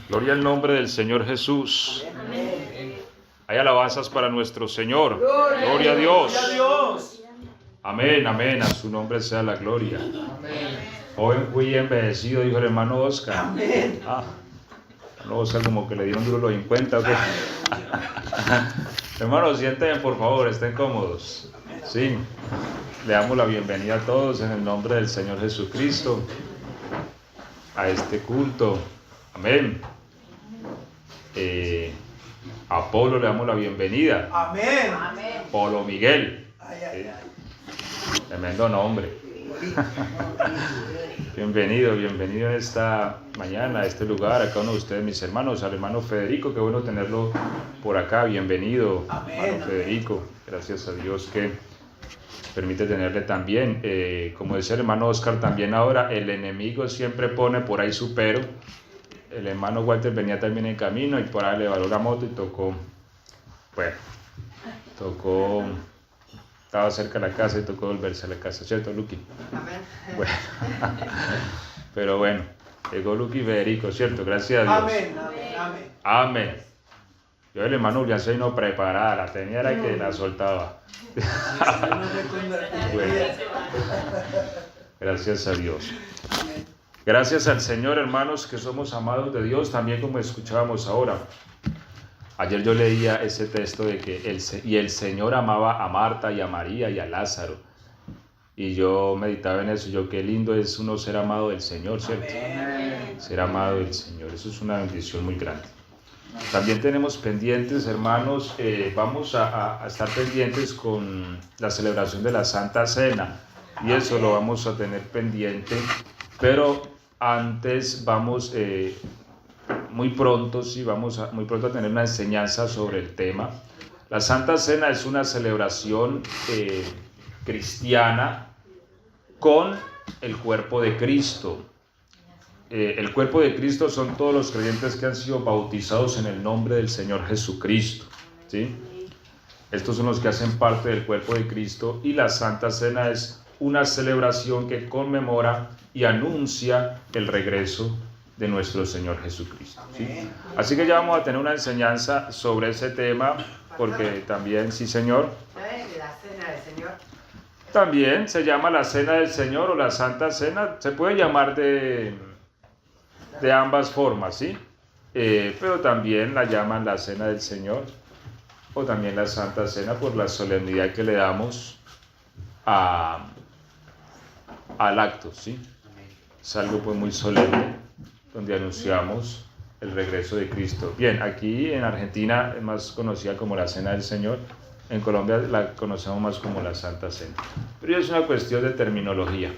Gloria al nombre del Señor Jesús. Hay alabanzas para nuestro Señor. Gloria a Dios. Amén, amén. A su nombre sea la gloria. Hoy fui embellecido, dijo el hermano Oscar. Amén. Hermano Oscar, como que le dieron duro los 50, ¿o qué? Hermanos, sienten por favor, estén cómodos. Sí, le damos la bienvenida a todos en el nombre del Señor Jesucristo a este culto. Amén. A Polo le damos la bienvenida. Amén. Polo Miguel. Tremendo nombre. Bienvenido en esta mañana a este lugar, a cada uno de ustedes, mis hermanos, al hermano Federico, qué bueno tenerlo por acá. Bienvenido, hermano Federico. Gracias a Dios que permite tenerle también. Como decía el hermano Oscar, también ahora el enemigo siempre pone por ahí su pero. El hermano Walter venía también en camino y por ahí le varó la moto y tocó, estaba cerca de la casa y tocó volverse a la casa, ¿cierto, Luqui? Amén. Bueno, pero bueno, llegó Luqui y Federico, ¿cierto? Gracias a Dios. Amén. Yo el hermano Julián se vino preparada, la tenía era que la soltaba. Bueno, gracias a Dios. Gracias al Señor, hermanos, que somos amados de Dios, también como escuchábamos ahora. Ayer yo leía ese texto de que el Señor amaba a Marta y a María y a Lázaro. Y yo meditaba en eso, qué lindo es uno ser amado del Señor, ¿cierto? Ser amado del Señor, eso es una bendición muy grande. También tenemos pendientes, hermanos, vamos a estar pendientes con la celebración de la Santa Cena. Y eso lo vamos a tener pendiente, pero antes vamos muy pronto a tener una enseñanza sobre el tema. La Santa Cena es una celebración cristiana con el cuerpo de Cristo. El cuerpo de Cristo son todos los creyentes que han sido bautizados en el nombre del Señor Jesucristo, ¿sí? Estos son los que hacen parte del cuerpo de Cristo, y la Santa Cena es una celebración que conmemora y anuncia el regreso de nuestro Señor Jesucristo, ¿sí? Así que ya vamos a tener una enseñanza sobre ese tema, porque también, sí, Señor. La Cena del Señor. También se llama la Cena del Señor o la Santa Cena, se puede llamar de ambas formas, ¿sí? Pero también la llaman la Cena del Señor o también la Santa Cena por la solemnidad que le damos al acto, ¿sí? Es algo pues muy solemne, donde anunciamos el regreso de Cristo. Bien, aquí en Argentina es más conocida como la Cena del Señor, en Colombia la conocemos más como la Santa Cena. Pero ya es una cuestión de terminología.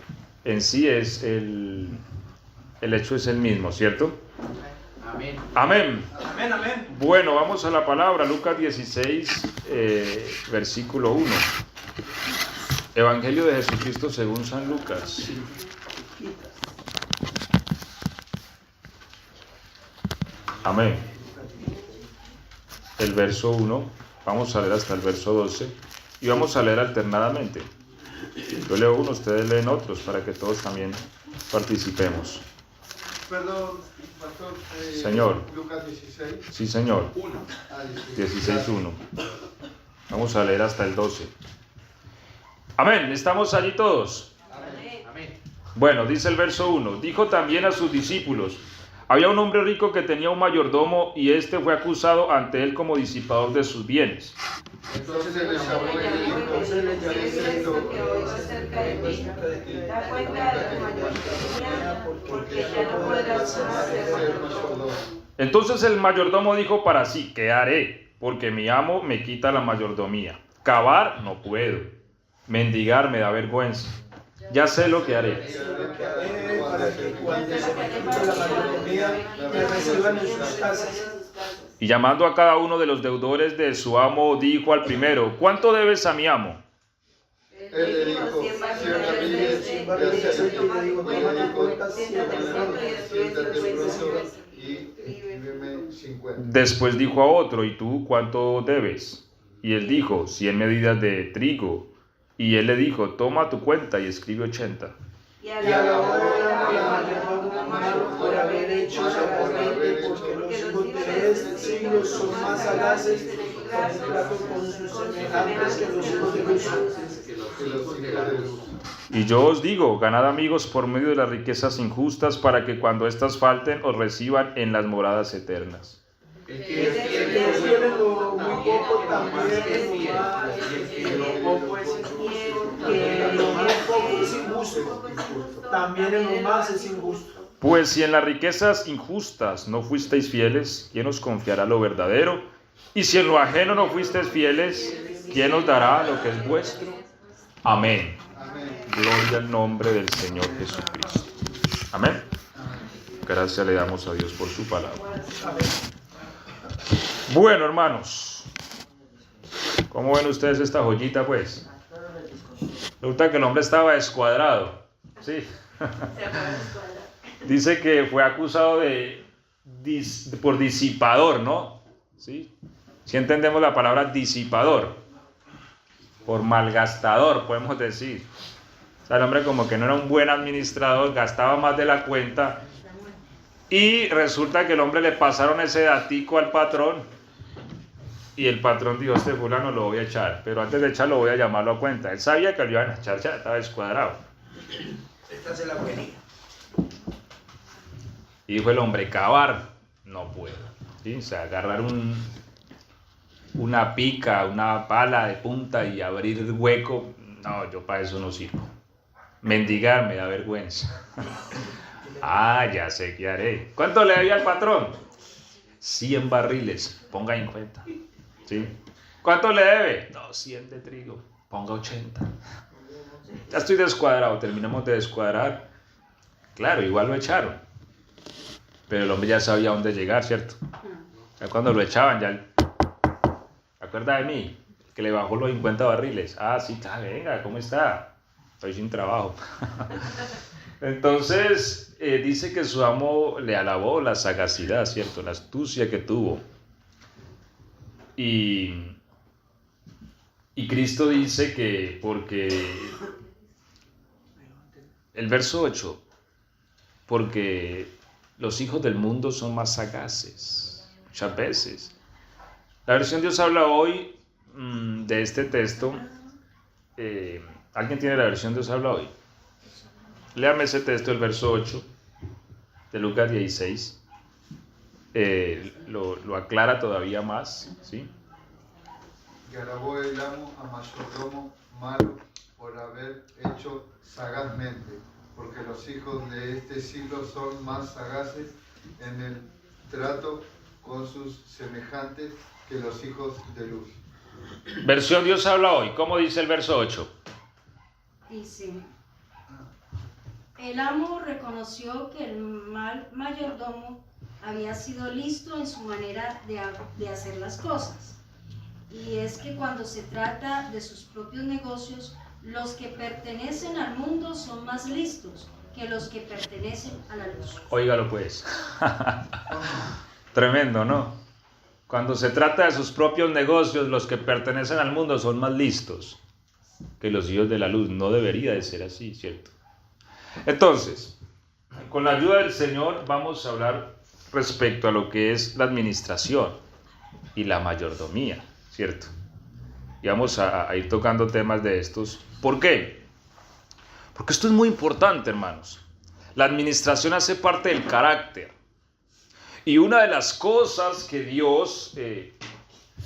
En sí es el hecho es el mismo, ¿cierto? Amén. Amén. Amén, amén. Bueno, vamos a la palabra, Lucas 16, versículo 1. Evangelio de Jesucristo según San Lucas. Amén. El verso 1, vamos a leer hasta el verso 12 y vamos a leer alternadamente. Yo leo uno, ustedes leen otros para que todos también participemos. Perdón, pastor. Señor. Lucas 16. Sí, señor. 1. 16:1. Vamos a leer hasta el 12. Amén. ¿Estamos allí todos? Amén. Bueno, dice el verso 1. Dijo también a sus discípulos: había un hombre rico que tenía un mayordomo, y éste fue acusado ante él como disipador de sus bienes. Entonces el abuelo le dijo: da cuenta de la mayordomía, porque ya no podrás ser mayordomo. Entonces el mayordomo dijo para sí: ¿qué haré? Porque mi amo me quita la mayordomía. Cavar no puedo. Mendigar me da vergüenza. Ya sé lo que haré. Para que cuando se me quite la mayordomía me reciban en sus casas. Y llamando a cada uno de los deudores de su amo, dijo al primero: ¿cuánto debes a mi amo? Él le dijo: 100 barriles de aceite. Le dijo: toma tu cuenta, y escríbeme 50. Después dijo a otro: ¿y tú cuánto debes? Y él dijo: 100 medidas de trigo. Y él le dijo: toma tu cuenta y escribe 80. Y a la hora malo por haber hecho sagazmente, porque los hijos de este siglo son más sagaces en el trato con sus semejantes que los hijos de luz. Y yo os digo, ganad amigos por medio de las riquezas injustas, para que cuando éstas falten os reciban en las moradas eternas. El que es fiel en lo muy poco, también en lo más, en lo poco es injusto, en lo muy poco es injusto, también en lo más es injusto. Pues si en las riquezas injustas no fuisteis fieles, ¿quién os confiará lo verdadero? Y si en lo ajeno no fuisteis fieles, ¿quién os dará lo que es vuestro? Amén. Gloria al nombre del Señor Jesucristo. Amén. Gracias le damos a Dios por su palabra. Bueno, hermanos, ¿cómo ven ustedes esta joyita, pues? Resulta que el hombre estaba descuadrado. Sí. Dice que fue acusado por disipador, ¿no? ¿Sí? Si entendemos la palabra disipador, por malgastador, podemos decir. O sea, el hombre como que no era un buen administrador, gastaba más de la cuenta. Y resulta que el hombre le pasaron ese datico al patrón. Y el patrón dijo, este fulano lo voy a echar. Pero antes de echarlo voy a llamarlo a cuenta. Él sabía que lo iban a echar, ya estaba descuadrado. Esta se la venía. Y dijo el hombre, cavar, no puedo. ¿Sí? O sea, agarrar una pica, una pala de punta y abrir el hueco, no, yo para eso no sirvo. Mendigar me da vergüenza. Ya sé qué haré. ¿Cuánto le debía al patrón? 100 barriles, ponga en cuenta. ¿Sí? ¿Cuánto le debe? 100 de trigo, ponga 80. Ya estoy descuadrado, terminamos de descuadrar. Claro, igual lo echaron. Pero el hombre ya sabía dónde llegar, ¿cierto? Ya cuando lo echaban, ya... ¿Se acuerda de mí? Que le bajó los 50 barriles. Sí, está, venga, ¿cómo está? Estoy sin trabajo. Entonces, dice que su amo le alabó la sagacidad, ¿cierto? La astucia que tuvo. Y Cristo dice que porque... El verso 8, porque los hijos del mundo son más sagaces, muchas veces. La versión Dios habla hoy de este texto. ¿Alguien tiene la versión Dios habla hoy? Léame ese texto, el verso 8 de Lucas 16. Lo aclara todavía más, ¿sí? Y alabó el amo a mayordomo malo por haber hecho sagazmente, porque los hijos de este siglo son más sagaces en el trato con sus semejantes que los hijos de luz. Versión Dios habla hoy. ¿Cómo dice el verso 8? Dice, el amo reconoció que el mal mayordomo había sido listo en su manera de hacer las cosas. Y es que cuando se trata de sus propios negocios, los que pertenecen al mundo son más listos que los que pertenecen a la luz. Óigalo pues. Tremendo, ¿no? Cuando se trata de sus propios negocios, los que pertenecen al mundo son más listos que los hijos de la luz. No debería de ser así, ¿cierto? Entonces, con la ayuda del Señor vamos a hablar respecto a lo que es la administración y la mayordomía, ¿cierto? Y vamos a ir tocando temas de estos. ¿Por qué? Porque esto es muy importante, hermanos. La administración hace parte del carácter. Y una de las cosas que Dios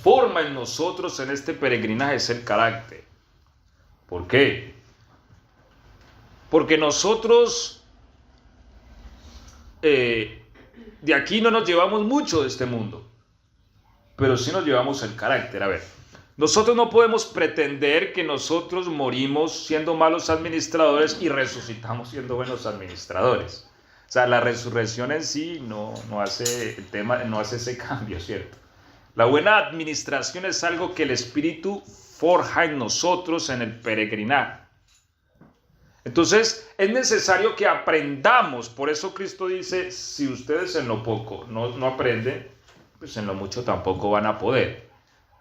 forma en nosotros en este peregrinaje es el carácter. ¿Por qué? Porque nosotros de aquí no nos llevamos mucho de este mundo, pero sí nos llevamos el carácter. A ver, nosotros no podemos pretender que nosotros morimos siendo malos administradores y resucitamos siendo buenos administradores. O sea, la resurrección en sí no hace el tema, no hace ese cambio, ¿cierto? La buena administración es algo que el Espíritu forja en nosotros en el peregrinaje. Entonces, es necesario que aprendamos. Por eso Cristo dice, si ustedes en lo poco no aprenden, pues en lo mucho tampoco van a poder.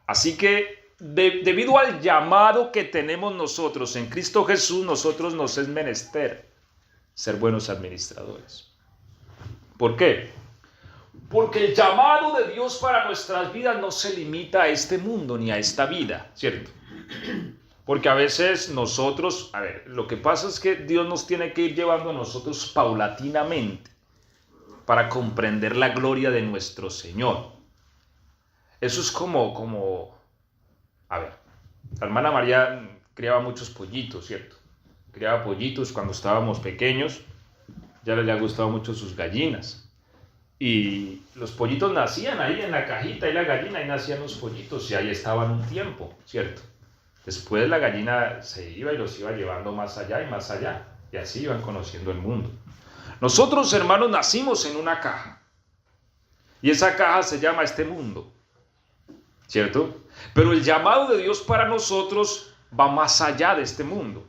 Así que, debido al llamado que tenemos nosotros en Cristo Jesús, nosotros nos es menester ser buenos administradores. ¿Por qué? Porque el llamado de Dios para nuestras vidas no se limita a este mundo ni a esta vida, ¿cierto? Porque a veces nosotros, lo que pasa es que Dios nos tiene que ir llevando a nosotros paulatinamente para comprender la gloria de nuestro Señor. Eso es como, la hermana María criaba muchos pollitos, ¿cierto? Criaba pollitos cuando estábamos pequeños, ya le ha gustado mucho sus gallinas. Y los pollitos nacían ahí en la cajita y la gallina, ahí nacían los pollitos y ahí estaban un tiempo, ¿cierto? Después la gallina se iba y los iba llevando más allá y así iban conociendo el mundo. Nosotros, hermanos, nacimos en una caja y esa caja se llama este mundo, ¿cierto? Pero el llamado de Dios para nosotros va más allá de este mundo.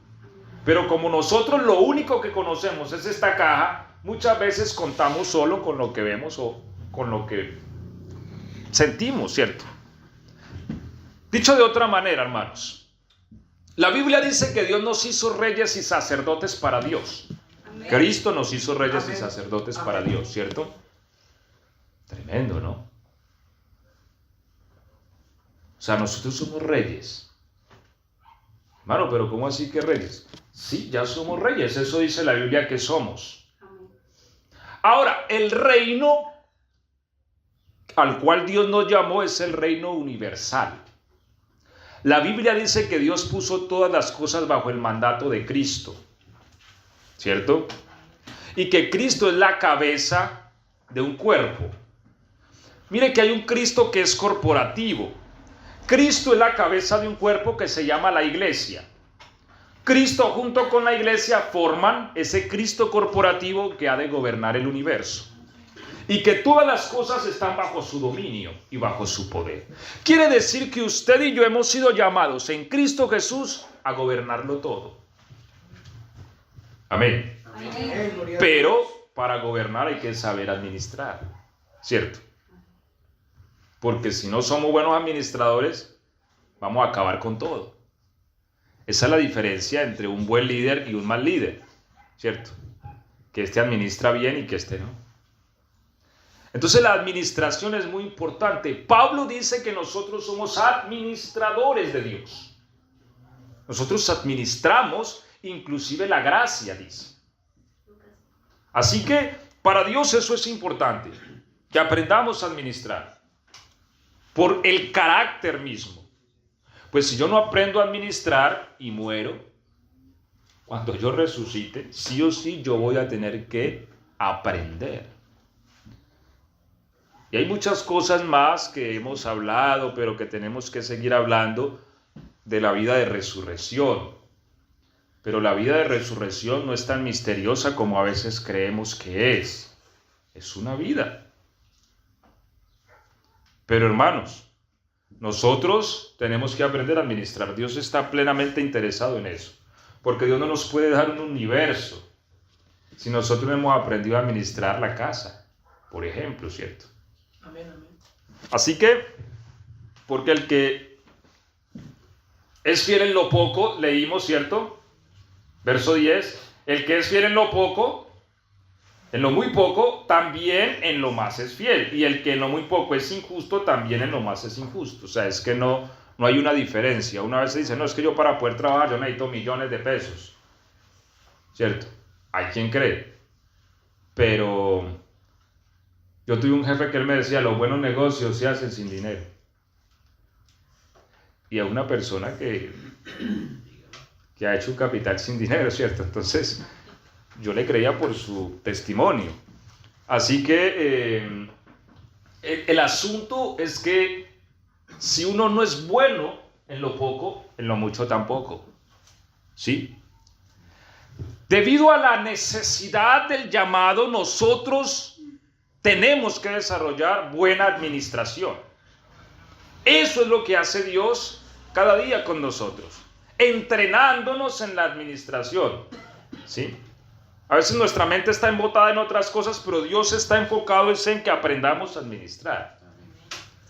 Pero como nosotros lo único que conocemos es esta caja, muchas veces contamos solo con lo que vemos o con lo que sentimos, ¿cierto? Dicho de otra manera, hermanos, la Biblia dice que Dios nos hizo reyes y sacerdotes para Dios. Amén. Cristo nos hizo reyes y sacerdotes para Dios, ¿cierto? Tremendo, ¿no? O sea, nosotros somos reyes. Hermano, pero ¿cómo así que reyes? Sí, ya somos reyes, eso dice la Biblia que somos. Ahora, el reino al cual Dios nos llamó es el reino universal. La Biblia dice que Dios puso todas las cosas bajo el mandato de Cristo, ¿cierto? Y que Cristo es la cabeza de un cuerpo. Mire que hay un Cristo que es corporativo. Cristo es la cabeza de un cuerpo que se llama la iglesia. Cristo junto con la iglesia forman ese Cristo corporativo que ha de gobernar el universo. Y que todas las cosas están bajo su dominio y bajo su poder. Quiere decir que usted y yo hemos sido llamados en Cristo Jesús a gobernarlo todo. Amén. Amén. Pero para gobernar hay que saber administrar, ¿cierto? Porque si no somos buenos administradores, vamos a acabar con todo. Esa es la diferencia entre un buen líder y un mal líder, ¿cierto? Que este administra bien y que este no. Entonces la administración es muy importante. Pablo dice que nosotros somos administradores de Dios. Nosotros administramos inclusive la gracia, dice. Así que para Dios eso es importante, que aprendamos a administrar por el carácter mismo. Pues si yo no aprendo a administrar y muero, cuando yo resucite, sí o sí yo voy a tener que aprender. Y hay muchas cosas más que hemos hablado, pero que tenemos que seguir hablando de la vida de resurrección. Pero la vida de resurrección no es tan misteriosa como a veces creemos que es. Es una vida. Pero hermanos, nosotros tenemos que aprender a administrar. Dios está plenamente interesado en eso. Porque Dios no nos puede dar un universo si nosotros no hemos aprendido a administrar la casa, por ejemplo, ¿cierto? Amén, amén. Así que, porque el que es fiel en lo poco, leímos, ¿cierto? Verso 10, el que es fiel en lo poco, en lo muy poco, también en lo más es fiel. Y el que en lo muy poco es injusto, también en lo más es injusto. O sea, es que no hay una diferencia. Una vez se dice, no, es que yo para poder trabajar yo necesito millones de pesos. ¿Cierto? Hay quien cree. Pero yo tuve un jefe que él me decía, los buenos negocios se hacen sin dinero. Y a una persona que ha hecho un capital sin dinero, ¿cierto? Entonces, yo le creía por su testimonio. Así que el asunto es que si uno no es bueno en lo poco, en lo mucho tampoco. ¿Sí? Debido a la necesidad del llamado, nosotros tenemos que desarrollar buena administración. Eso es lo que hace Dios cada día con nosotros, entrenándonos en la administración. ¿Sí? A veces nuestra mente está embotada en otras cosas, pero Dios está enfocado en que aprendamos a administrar.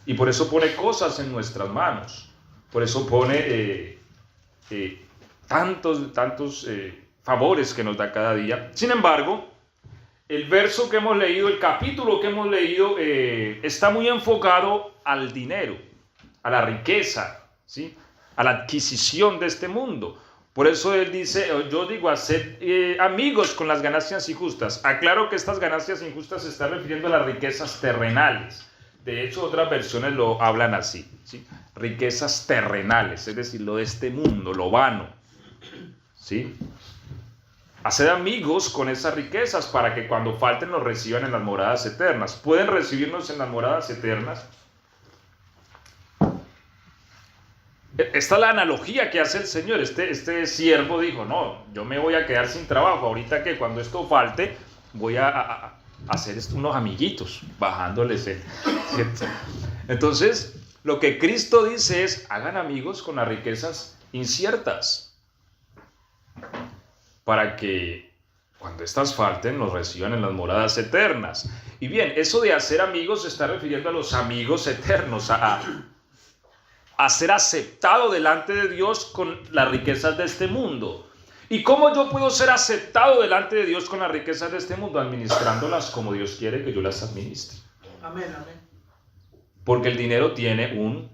Y por eso pone cosas en nuestras manos. Por eso pone tantos favores que nos da cada día. Sin embargo, el verso que hemos leído, el capítulo que hemos leído, está muy enfocado al dinero, a la riqueza, ¿sí? A la adquisición de este mundo. Por eso él dice, yo digo, haced amigos con las ganancias injustas. Aclaro que estas ganancias injustas se están refiriendo a las riquezas terrenales. De hecho, otras versiones lo hablan así, ¿sí? Riquezas terrenales, es decir, lo de este mundo, lo vano, ¿sí? Haced amigos con esas riquezas para que cuando falten los reciban en las moradas eternas. ¿Pueden recibirnos en las moradas eternas? Esta es la analogía que hace el Señor. Este siervo dijo, no, yo me voy a quedar sin trabajo. Ahorita que cuando esto falte, voy a hacer unos amiguitos, bajándoles el... Entonces, lo que Cristo dice es, hagan amigos con las riquezas inciertas, para que cuando estas falten, los reciban en las moradas eternas. Y bien, eso de hacer amigos se está refiriendo a los amigos eternos, a ser aceptado delante de Dios con las riquezas de este mundo. ¿Y cómo yo puedo ser aceptado delante de Dios con las riquezas de este mundo? Administrándolas como Dios quiere que yo las administre. Amén, amén. Porque el dinero tiene un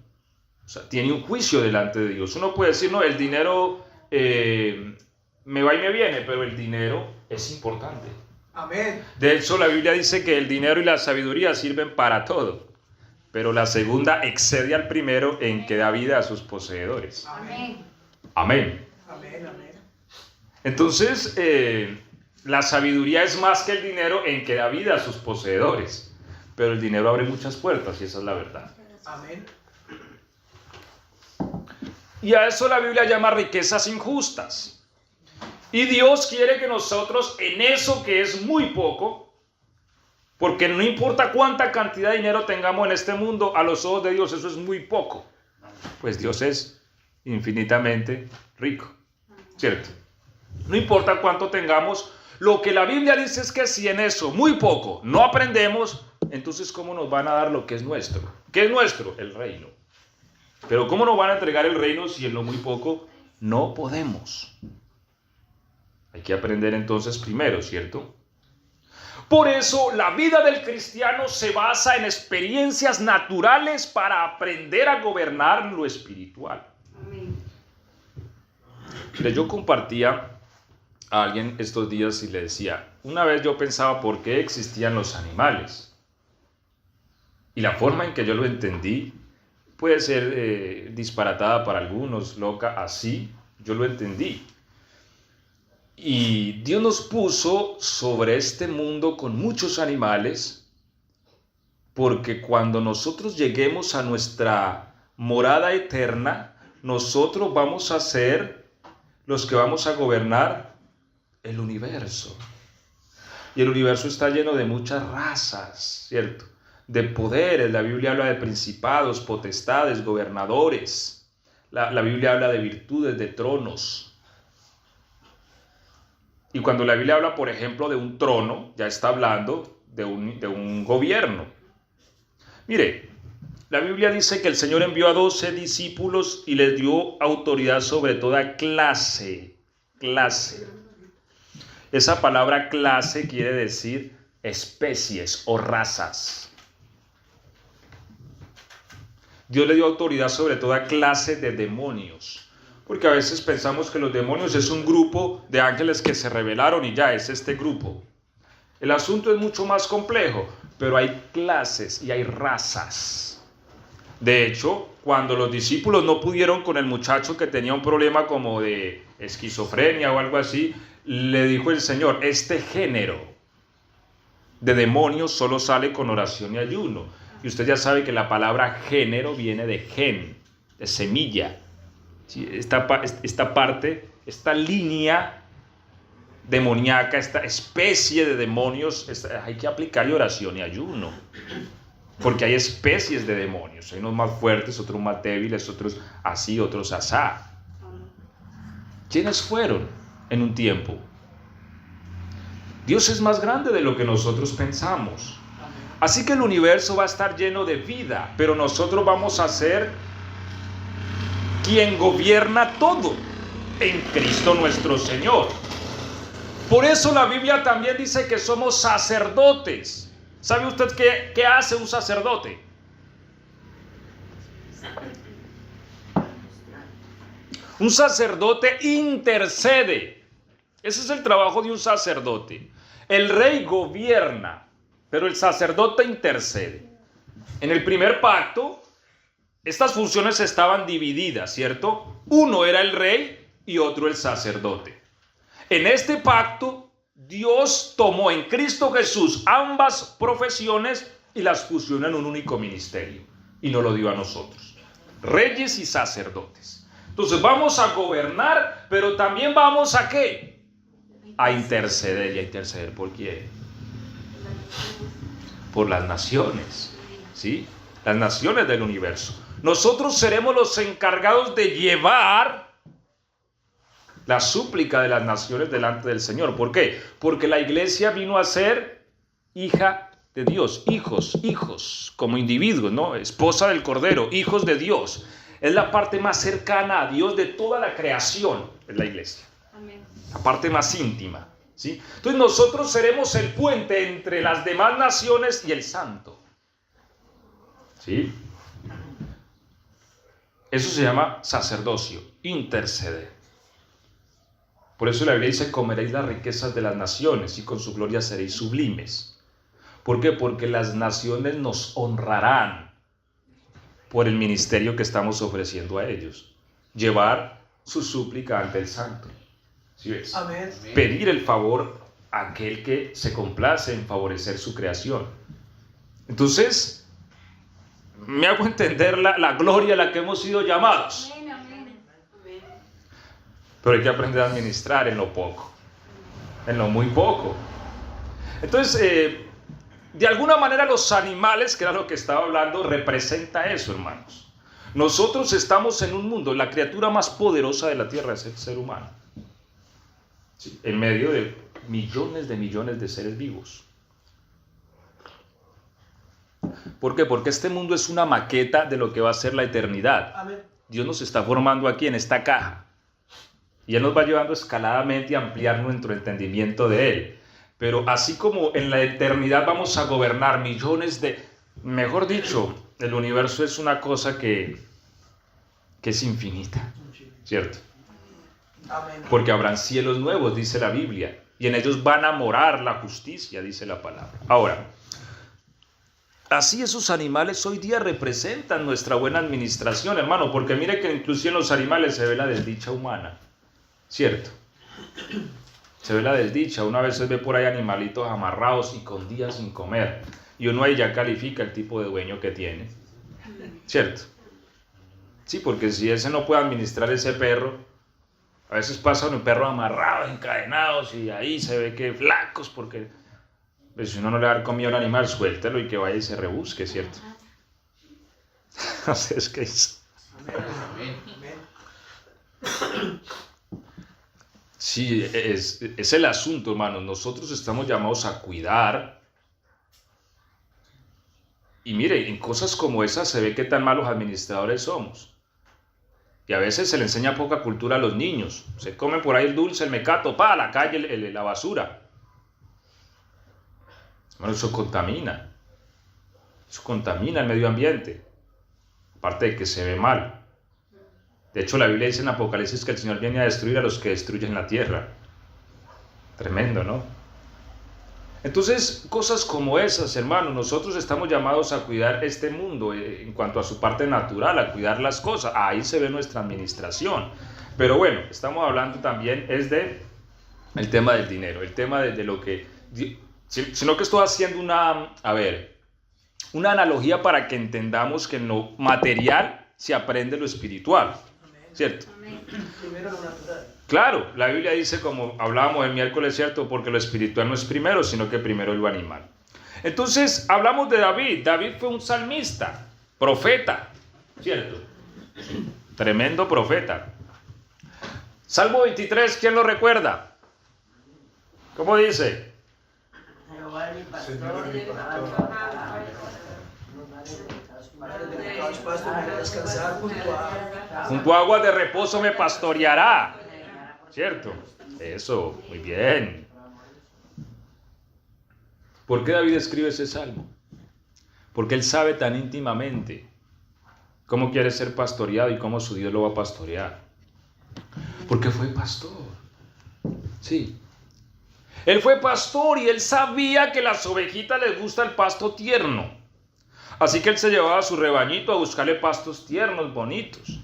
juicio delante de Dios. Uno puede decir, no, el dinero me va y me viene, pero el dinero es importante. Amén. De hecho, la Biblia dice que el dinero y la sabiduría sirven para todo, pero la segunda excede al primero en que da vida a sus poseedores. Amén. Amén. Amén, amén. Entonces, la sabiduría es más que el dinero en que da vida a sus poseedores, pero el dinero abre muchas puertas y esa es la verdad. Amén. Y a eso la Biblia llama riquezas injustas. Y Dios quiere que nosotros en eso que es muy poco, porque no importa cuánta cantidad de dinero tengamos en este mundo, a los ojos de Dios eso es muy poco. Pues Dios es infinitamente rico, ¿cierto? No importa cuánto tengamos, lo que la Biblia dice es que si en eso, muy poco, no aprendemos, entonces ¿cómo nos van a dar lo que es nuestro? ¿Qué es nuestro? El reino. Pero ¿cómo nos van a entregar el reino si en lo muy poco no podemos? Hay que aprender entonces primero, ¿cierto? Por eso la vida del cristiano se basa en experiencias naturales para aprender a gobernar lo espiritual. Amén. Mire, yo compartía a alguien estos días y le decía, una vez yo pensaba por qué existían los animales. Y la forma en que yo lo entendí puede ser disparatada para algunos, loca, así yo lo entendí. Y Dios nos puso sobre este mundo con muchos animales, porque cuando nosotros lleguemos a nuestra morada eterna, nosotros vamos a ser los que vamos a gobernar el universo. Y el universo está lleno de muchas razas, ¿cierto? De poderes. La Biblia habla de principados, potestades, gobernadores. La Biblia habla de virtudes, de tronos. Y cuando la Biblia habla, por ejemplo, de un trono, ya está hablando de un gobierno. Mire, la Biblia dice que el Señor envió a 12 discípulos y les dio autoridad sobre toda clase. Esa palabra clase quiere decir especies o razas. Dios le dio autoridad sobre toda clase de demonios. Porque a veces pensamos que los demonios es un grupo de ángeles que se rebelaron y ya es este grupo. El asunto es mucho más complejo, pero hay clases y hay razas. De hecho, cuando los discípulos no pudieron con el muchacho que tenía un problema como de esquizofrenia o algo así, le dijo el Señor, este género de demonios solo sale con oración y ayuno. Y usted ya sabe que la palabra género viene de gen, de semilla. Esta parte, esta línea demoníaca, esta especie de demonios, hay que aplicarle oración y ayuno. Porque hay especies de demonios. Hay unos más fuertes, otros más débiles, otros así, otros asá. ¿Quiénes fueron en un tiempo? Dios es más grande de lo que nosotros pensamos. Así que el universo va a estar lleno de vida, pero nosotros vamos a ser quien gobierna todo en Cristo nuestro Señor. Por eso la Biblia también dice que somos sacerdotes. ¿Sabe usted qué hace un sacerdote? Un sacerdote intercede. Ese es el trabajo de un sacerdote. El rey gobierna, pero el sacerdote intercede. En el primer pacto, estas funciones estaban divididas, ¿cierto? Uno era el rey y otro el sacerdote. En este pacto, Dios tomó en Cristo Jesús ambas profesiones y las fusionó en un único ministerio. Y nos lo dio a nosotros. Reyes y sacerdotes. Entonces vamos a gobernar, pero también vamos a ¿qué? A interceder. ¿Y a interceder por quién? Por las naciones, ¿sí? Las naciones del universo. Nosotros seremos los encargados de llevar la súplica de las naciones delante del Señor. ¿Por qué? Porque la iglesia vino a ser hija de Dios, hijos, como individuos, ¿no? Esposa del Cordero, hijos de Dios. Es la parte más cercana a Dios de toda la creación, es la iglesia. Amén. La parte más íntima, ¿sí? Entonces nosotros seremos el puente entre las demás naciones y el santo, ¿sí? Eso se llama sacerdocio, interceder. Por eso la Biblia dice: comeréis las riquezas de las naciones y con su gloria seréis sublimes. ¿Por qué? Porque las naciones nos honrarán por el ministerio que estamos ofreciendo a ellos. Llevar su súplica ante el santo. ¿Sí ves? Amén. Pedir el favor a aquel que se complace en favorecer su creación. Entonces, me hago entender la gloria a la que hemos sido llamados. Amén, amén. Pero hay que aprender a administrar en lo poco, en lo muy poco. Entonces, de alguna manera los animales, que era lo que estaba hablando, representa eso, hermanos. Nosotros estamos en un mundo, la criatura más poderosa de la tierra es el ser humano. Sí, en medio de millones de seres vivos. ¿Por qué? Porque este mundo es una maqueta de lo que va a ser la eternidad. Amén. Dios nos está formando aquí en esta caja. Y Él nos va llevando escaladamente a ampliar nuestro entendimiento de Él. Pero así como en la eternidad vamos a gobernar millones mejor dicho, el universo es una cosa que es infinita, ¿cierto? Amén. Porque habrán cielos nuevos, dice la Biblia, y en ellos van a morar la justicia, dice la palabra. Ahora, así esos animales hoy día representan nuestra buena administración, hermano, porque mire que inclusive en los animales se ve la desdicha humana, ¿cierto? Se ve la desdicha. Una vez se ve por ahí animalitos amarrados y con días sin comer, y uno ahí ya califica el tipo de dueño que tiene, ¿cierto? Sí, porque si ese no puede administrar ese perro, a veces pasa un perro amarrado, encadenados, y ahí se ve que flacos, porque pues, si uno no le da comida a un animal, suéltelo y que vaya y se rebusque, ¿cierto? Así es que es. Sí, es el asunto, hermanos. Nosotros estamos llamados a cuidar. Y mire, en cosas como esas se ve qué tan malos administradores somos. Y a veces se le enseña poca cultura a los niños. Se comen por ahí el dulce, el mecato, a la calle, la basura. Bueno, eso contamina. Eso contamina el medio ambiente. Aparte de que se ve mal. De hecho, la Biblia dice en Apocalipsis que el Señor viene a destruir a los que destruyen la tierra. Tremendo, ¿no? Entonces, cosas como esas, hermanos, nosotros estamos llamados a cuidar este mundo en cuanto a su parte natural, a cuidar las cosas. Ahí se ve nuestra administración. Pero bueno, estamos hablando también es de el tema del dinero, el tema de lo que... Sino que estoy haciendo una analogía para que entendamos que en lo material se aprende lo espiritual, ¿cierto? Amén. Primero lo natural. Claro, la Biblia dice, como hablábamos el miércoles, ¿cierto? Porque lo espiritual no es primero, sino que primero es lo animal. Entonces, hablamos de David. David fue un salmista, profeta, ¿cierto? Tremendo profeta. Salmo 23, ¿quién lo recuerda? ¿Cómo dice? Jehová es mi pastor, Señor es mi pastor. Los pastos me harán descansar Junto a aguas de reposo me pastoreará, ¿cierto? Eso, muy bien. ¿Por qué David escribe ese salmo? Porque él sabe tan íntimamente cómo quiere ser pastoreado y cómo su Dios lo va a pastorear. Porque fue pastor. Sí. Él fue pastor y él sabía que las ovejitas les gusta el pasto tierno. Así que él se llevaba a su rebañito a buscarle pastos tiernos, bonitos.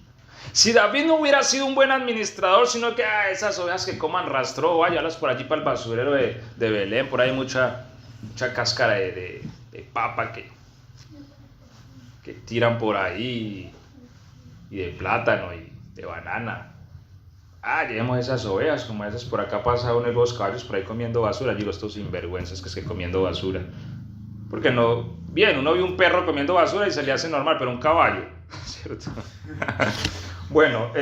Si David no hubiera sido un buen administrador, sino que esas ovejas que coman rastro, váyalas por allí para el basurero de Belén, por ahí hay mucha cáscara de papa que tiran por ahí, y de plátano y de banana. Llevemos esas ovejas, como esas por acá pasa uno de los caballos por ahí comiendo basura. Digo, estos sinvergüenzas que es que comiendo basura. Porque no, bien, uno ve un perro comiendo basura y se le hace normal, pero un caballo, ¿cierto? Bueno,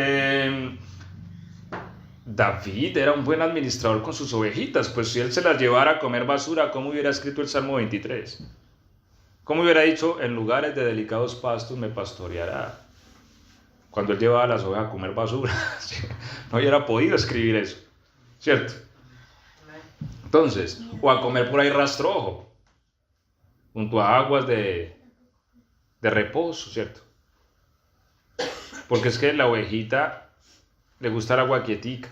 David era un buen administrador con sus ovejitas, pues si él se las llevara a comer basura, ¿cómo hubiera escrito el Salmo 23? ¿Cómo hubiera dicho, en lugares de delicados pastos me pastoreará? Cuando él llevaba a las ovejas a comer basura, no hubiera podido escribir eso, ¿cierto? Entonces, o a comer por ahí rastrojo, junto a aguas de reposo, ¿cierto? Porque es que la ovejita le gusta el agua quietica,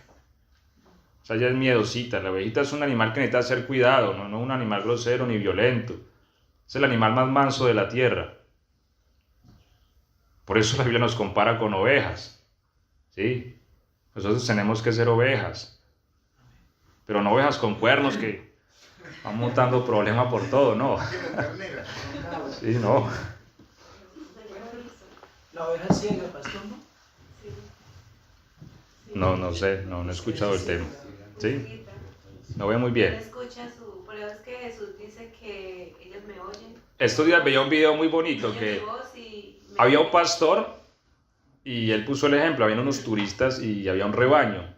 o sea, ella es miedosita. La ovejita es un animal que necesita ser cuidado, no un animal grosero ni violento, es el animal más manso de la tierra. Por eso la Biblia nos compara con ovejas, ¿sí? Nosotros tenemos que ser ovejas, pero no ovejas con cuernos que van montando problemas por todo, no. Sí, no. La oveja ciega, pastor, ¿no? No sé, no he escuchado el tema. ¿Sí? No veo muy bien. Por eso es que Jesús dice que ellos me oyen. Estos días veía un video muy bonito que había un pastor y él puso el ejemplo, habían unos turistas y había un rebaño.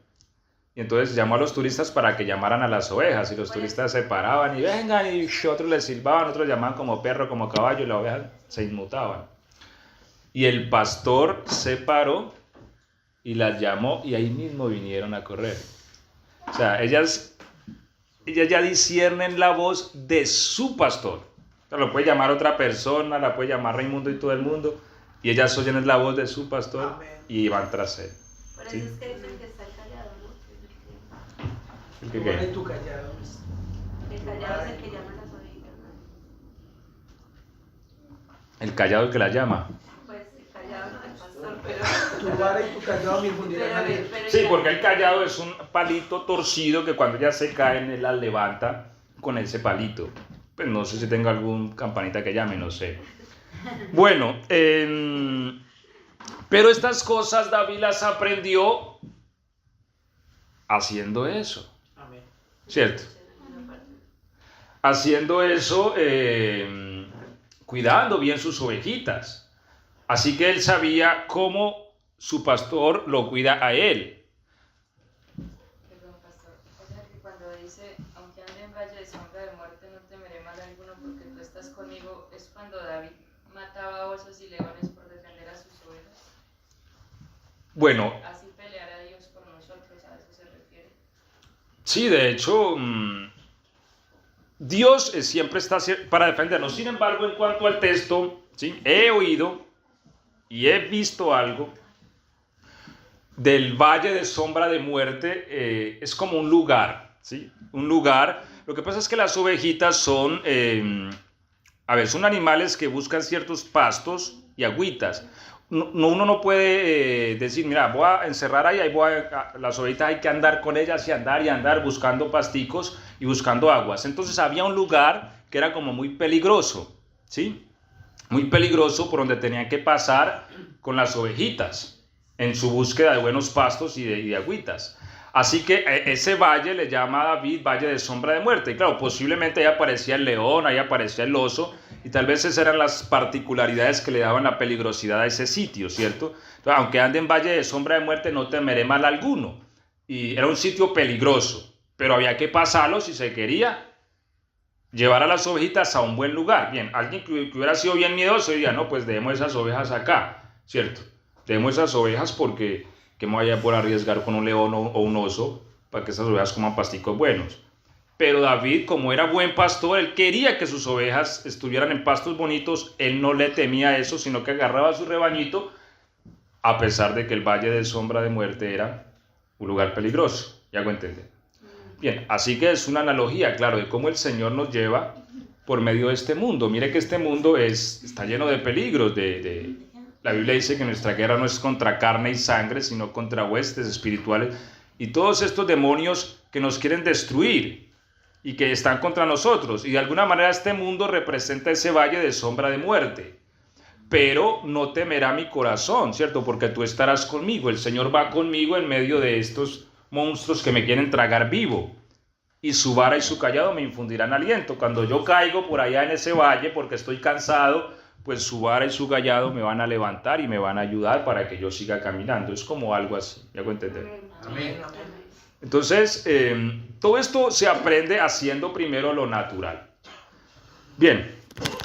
Y entonces llamó a los turistas para que llamaran a las ovejas y los turistas se paraban y vengan y otros les silbaban, otros llamaban como perro, como caballo y las ovejas se inmutaban. Y el pastor se paró y las llamó y ahí mismo vinieron a correr. O sea, ellas ya disciernen la voz de su pastor. O sea, lo puede llamar otra persona, la puede llamar Raimundo y todo el mundo, y ellas oyen la voz de su pastor. Amén. Y van tras él. Por eso es que dicen que está el callado, ¿no? ¿El que qué? Tu callado. El callado es el que llama a las ovejitas, ¿no? El callado el que la llama. Pues el callado no es pastor, pero... Tu vara y tu callado me fundirán. Sí, porque el callado es un palito torcido que cuando ya se caen él la levanta con ese palito. Pues no sé si tenga algún campanita que llame, no sé. Bueno, pero estas cosas David las aprendió haciendo eso. Amén. ¿Cierto? Haciendo eso, cuidando bien sus ovejitas. Así que él sabía cómo su pastor lo cuida a él. Perdón, pastor. O sea que cuando dice, aunque ande en valle de sombra de muerte, no temeré mal alguno porque tú estás conmigo, es cuando David mataba osos y leones por defender a sus ovejas. Bueno. Así peleará Dios por nosotros, a eso se refiere. Sí, de hecho, Dios siempre está para defendernos. Sin embargo, en cuanto al texto, ¿sí? He oído y he visto algo del valle de sombra de muerte. Es como un lugar, ¿sí? Un lugar. Lo que pasa es que las ovejitas son, son animales que buscan ciertos pastos y agüitas. Uno no puede decir, mira, voy a encerrar ahí las ovejitas hay que andar con ellas y andar buscando pasticos y buscando aguas. Entonces había un lugar que era como muy peligroso, ¿sí? Muy peligroso por donde tenían que pasar con las ovejitas en su búsqueda de buenos pastos y de agüitas. Así que ese valle le llama a David Valle de Sombra de Muerte. Y claro, posiblemente ahí aparecía el león, ahí aparecía el oso, y tal vez esas eran las particularidades que le daban la peligrosidad a ese sitio, ¿cierto? Entonces, aunque ande en Valle de Sombra de Muerte, no temeré mal alguno. Y era un sitio peligroso, pero había que pasarlo si se quería llevar a las ovejitas a un buen lugar. Bien, alguien que hubiera sido bien miedoso diría, no, pues dejemos esas ovejas acá, ¿cierto? Dejemos esas ovejas porque que me vaya por arriesgar con un león o un oso para que esas ovejas coman pasticos buenos. pero David, como era buen pastor, él quería que sus ovejas estuvieran en pastos bonitos, él no le temía eso, sino que agarraba su rebañito, a pesar de que el valle de sombra de muerte era un lugar peligroso. ¿Ya hago entender? Bien, así que es una analogía, claro, de cómo el Señor nos lleva por medio de este mundo. Mire que este mundo está lleno de peligros. La Biblia dice que nuestra guerra no es contra carne y sangre, sino contra huestes espirituales y todos estos demonios que nos quieren destruir y que están contra nosotros. Y de alguna manera este mundo representa ese valle de sombra de muerte. Pero no temerá mi corazón, ¿cierto? Porque tú estarás conmigo. El Señor va conmigo en medio de estos monstruos que me quieren tragar vivo. Y su vara y su callado me infundirán aliento. Cuando yo caigo por allá en ese valle porque estoy cansado, pues su vara y su callado me van a levantar y me van a ayudar para que yo siga caminando. Es como algo así. ¿Me hago entender? Amén. Entonces, todo esto se aprende haciendo primero lo natural. Bien,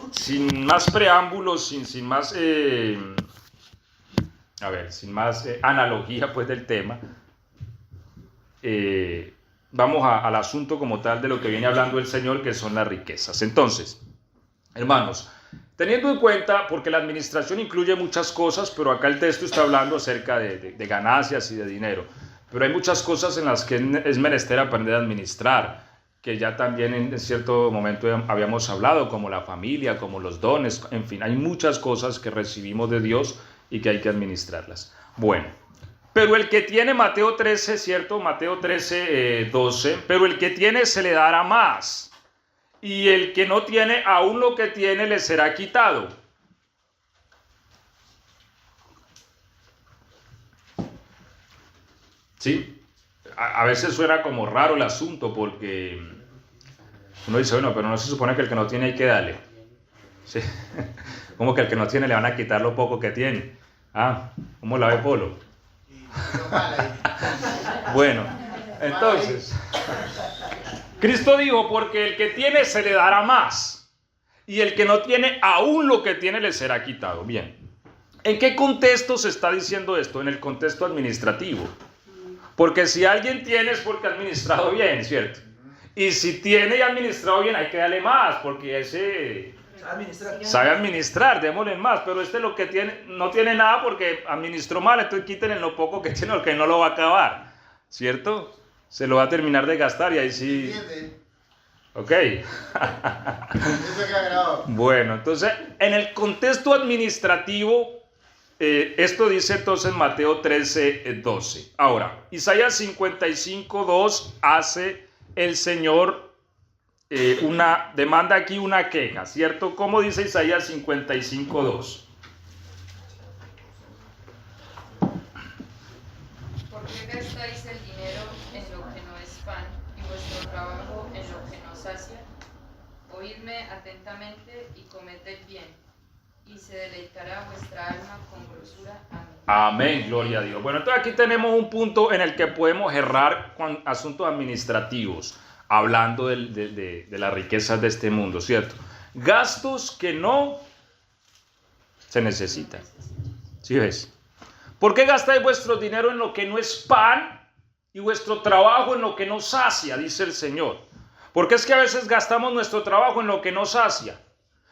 sin más preámbulos, sin más analogía pues del tema, vamos al asunto como tal de lo que viene hablando el Señor, que son las riquezas. Entonces, hermanos, teniendo en cuenta, porque la administración incluye muchas cosas, pero acá el texto está hablando acerca de ganancias y de dinero, pero hay muchas cosas en las que es menester aprender a administrar, que ya también en cierto momento habíamos hablado, como la familia, como los dones, en fin, hay muchas cosas que recibimos de Dios y que hay que administrarlas. Bueno, pero el que tiene, Mateo 13, ¿cierto? Mateo 13, 12, pero el que tiene se le dará más, y el que no tiene, aún lo que tiene le será quitado. ¿Sí? A veces suena como raro el asunto porque uno dice, bueno, pero no se supone que el que no tiene hay que darle. ¿Sí? Como que al que no tiene le van a quitar lo poco que tiene. Ah, ¿cómo la ve Polo? Bueno, entonces, Cristo dijo, porque el que tiene se le dará más, y el que no tiene, aún lo que tiene le será quitado. Bien, ¿en qué contexto se está diciendo esto? En el contexto administrativo. Porque si alguien tiene es porque ha administrado bien, ¿cierto? Y si tiene y ha administrado bien, hay que darle más, porque ese sabe administrar, démosle más. Pero lo que tiene, no tiene nada porque administró mal, entonces quítenle lo poco que tiene, porque no lo va a acabar, ¿cierto? Se lo va a terminar de gastar y ahí sí... Ok. Bueno, entonces, en el contexto administrativo, esto dice entonces Mateo 13, 12. Ahora, Isaías 55, 2 hace el Señor demanda aquí una queja, ¿cierto? ¿Cómo dice Isaías 55, 2? ¿Por qué gastáis el dinero en lo que no es pan y vuestro trabajo en lo que no sacia? Oídme atentamente y comed el bien, y se deleitará vuestra alma con grosura. Amén. Amén, gloria a Dios. Bueno, entonces aquí tenemos un punto en el que podemos errar con asuntos administrativos, hablando de las riquezas de este mundo, ¿cierto? Gastos que no se necesitan. ¿Sí ves? ¿Por qué gastáis vuestro dinero en lo que no es pan y vuestro trabajo en lo que no sacia? Dice el Señor. Porque es que a veces gastamos nuestro trabajo en lo que no sacia.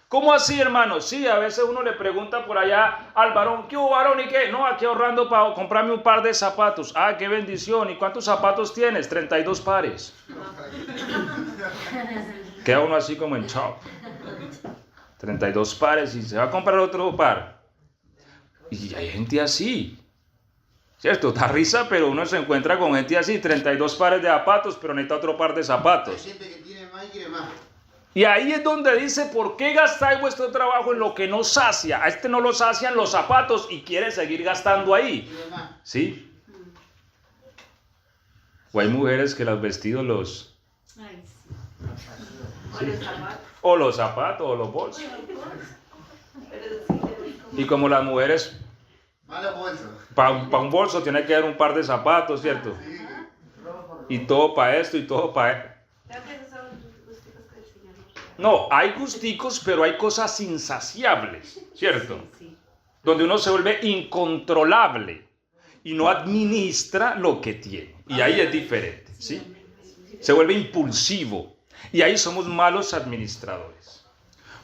¿Cómo así, hermano? Sí, a veces uno le pregunta por allá al varón, ¿qué hubo, varón? ¿Y qué? No, aquí ahorrando para comprarme un par de zapatos. Ah, qué bendición. ¿Y cuántos zapatos tienes? 32 pares. Queda uno así como en shock. 32 pares y se va a comprar otro par. Y hay gente así. ¿Cierto? Da risa, pero uno se encuentra con gente así. 32 pares de zapatos, pero necesita otro par de zapatos. Hay gente que tiene más y quiere más. Y ahí es donde dice, ¿por qué gastáis vuestro trabajo en lo que no sacia? A este no lo sacian los zapatos y quiere seguir gastando ahí. ¿Sí? O hay mujeres que los vestidos los... Ay, sí. Sí. O los zapatos o los bolsos. Y como las mujeres, Malo bolso. para un bolso tiene que dar un par de zapatos, ¿cierto? Y todo para esto y todo para... Creo que esos son los gusticos que el Señor nos regala. No, hay gusticos, pero hay cosas insaciables, ¿cierto? Sí. Donde uno se vuelve incontrolable y no administra lo que tiene. Y ahí es diferente, ¿sí? Se vuelve impulsivo. Y ahí somos malos administradores.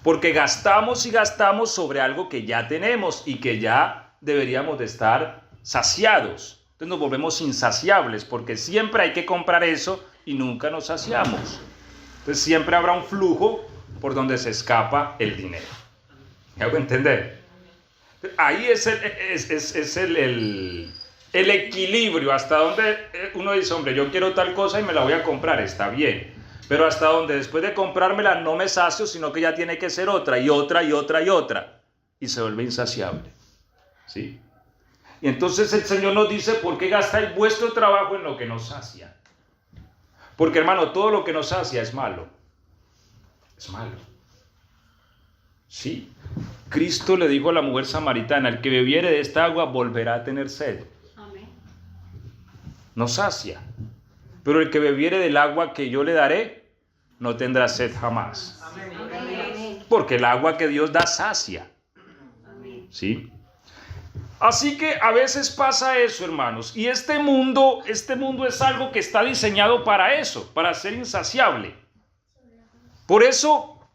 Porque gastamos y gastamos sobre algo que ya tenemos y que ya deberíamos de estar saciados. Entonces nos volvemos insaciables porque siempre hay que comprar eso y nunca nos saciamos. Entonces siempre habrá un flujo por donde se escapa el dinero. ¿Me hago entender? Ahí es el equilibrio, hasta donde uno dice, hombre, yo quiero tal cosa y me la voy a comprar, está bien. Pero hasta donde después de comprármela no me sacio, sino que ya tiene que ser otra y otra y otra y otra. Y se vuelve insaciable. ¿Sí? Y entonces el Señor nos dice, ¿por qué gastáis vuestro trabajo en lo que nos sacia? Porque, hermano, todo lo que nos sacia es malo. Es malo. Sí. Cristo le dijo a la mujer samaritana, el que bebiere de esta agua volverá a tener sed. Amén. Nos sacia. Pero el que bebiere del agua que yo le daré, no tendrá sed jamás. Amén. Porque el agua que Dios da sacia. Amén. ¿Sí? Así que a veces pasa eso, hermanos. Y este mundo es algo que está diseñado para eso, para ser insaciable. Por eso,